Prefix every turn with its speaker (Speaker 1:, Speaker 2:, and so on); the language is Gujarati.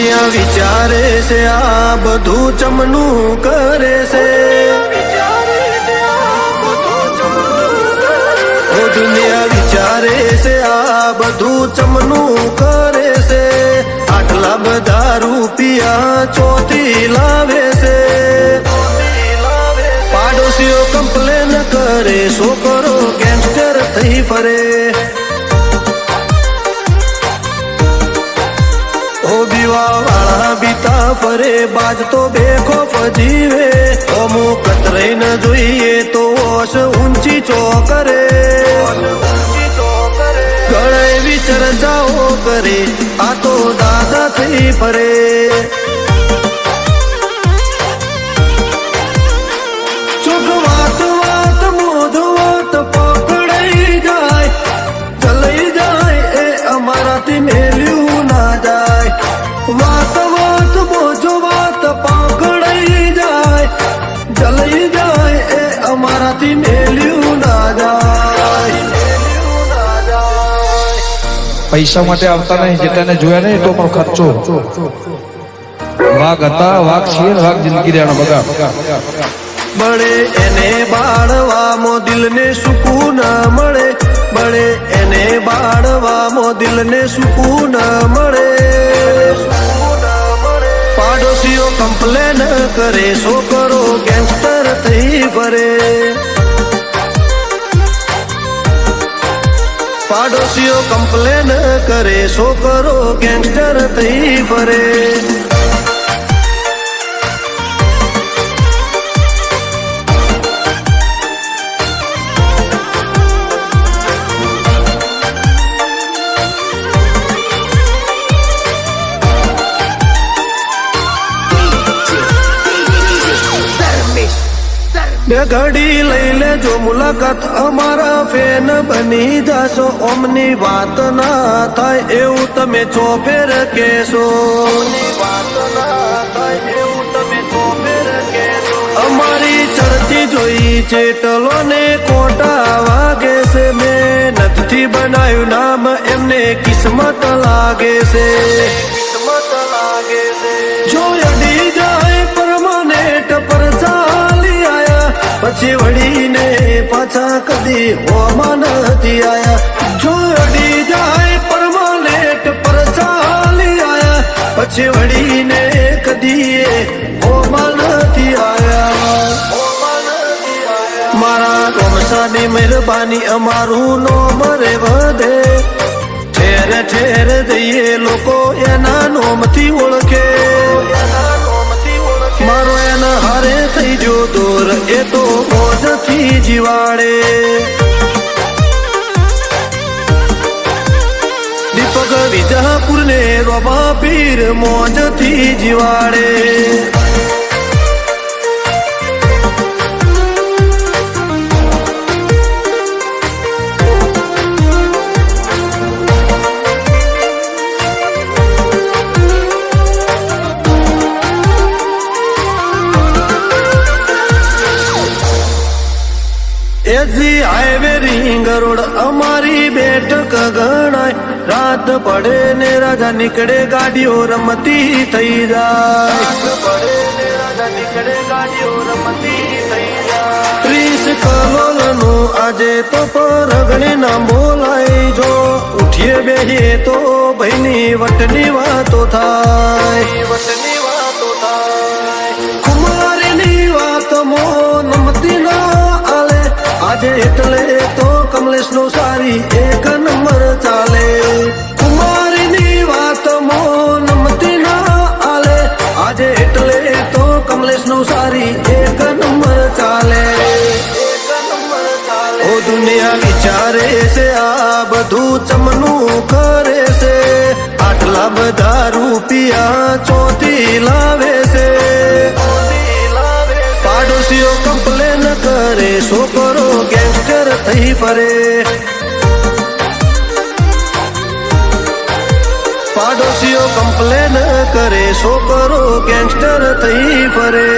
Speaker 1: દુનિયા વિચારે છે આ બધું ચમનું કરે છે, દુનિયા વિચારે છે આ બધું ચમનું કરે છે, આટલા બધા રૂપિયા ચોથી લાવે છે, પાડોશીઓ કમ્પ્લેન કરે, છોકરો ગેંગસ્ટર થઈ ફરે, વાળા બીતા ફરે, બાજ તો બેખોફ જીવે, અમુક કતરાઈ ન જોઈએ તો ઓશ ઊંચી ચોકરે, ગળાઈ વિચર્ચાઓ કરે, આ તો દાદા થઈ ફરે, ચોખ વાત વાત મોઢ વાત પકડાઈ જાય, ચલાઈ જાય એ અમારાથી મેલ્યું ના જાય, વાત વાત મોજો વાત પકડાઈ જાય, જલાઈ જાય એ અમારાથી મેલ્યું ના જાય.
Speaker 2: પૈસા માટે આવતા નહીં, જેટલાને જોયા નહીં તો પણ ખર્ચો. વાઘ હતા, વાઘ છીએ, વાઘ જિંદગી રહેવાનો બગા
Speaker 1: બળે એને બાળવામાં દિલને સુકૂન મળે, બળે એને બાળવામાં દિલને સુકૂન મળે, પાડોશીઓ કમ્પ્લેન કરે, છોકરો ગેંગસ્ટર થઈ ફરે, પાડોશીઓ કમ્પ્લેન કરે, છોકરો ગેંગસ્ટર થઈ ફરે. બે ઘડી લઈ લેજો મુલાકાત, અમારા ફેન બની જાશો, ઓમની વાત ના થાય એવું તમે ચોફેર કહેશો, અમારી ચડતી જોઈ ચેટલો ને કોટા વાગે છે, મેં નથી બનાવ્યું નામ એમને કિસ્મત લાગે છે, જો અડી જાય પરમાનેન્ટ પર ચાલી આયા, પછી વળીને પાછા કદી હોમાં નથી આયા, જો અડી જાય પરમાનેન્ટ પર ચાલી આયા, પછી વળીને કદી હોમાં નથી આયા. મારા ગોમસાની મહેરબાની અમારું નોમ રે વધે, ઠેર ઠેર જઈએ લોકો એના નોમથી ઓળખે, મારો એના હારે થઈ જો દોર એ તો મોજથી જીવાડે, દીપક વિજાપુર ને રોબા પીર મોજથી જીવાડે. એજી હાઈવે રિંગ રોડ અમારી બેઠક ગણાય, રાત પડે ને રાજા નીકળે ગાડીઓ રમતી થઈ જાય, 30 કરોડ નું આજે તો પરગણે ના બોલાય, જો ઉઠીએ બેહીએ તો ભાઈની વટની વાતો થાય, કુમારીની વાત મો નમતી ના આલે, આજે એટલે તો કમલેશ નો સારી એક નંબર ચાલે, કુમારીની વાત મો નમતી ના આલે, આજે એટલે તો કમલેશ નો સારી એક નંબર ચાલે. ઓ દુનિયા વિચારે છે આ બધું ચમનું કરે છે, આટલા બધા રૂપિયા ચોથી લાવે છે, પાડોશીઓ કમ્પ્લેન કરે, છોકરો ગેંગસ્ટર થઈ ફરે, પાડોશીઓ કમ્પ્લેન કરે, છોકરો ગેંગસ્ટર થઈ ફરે.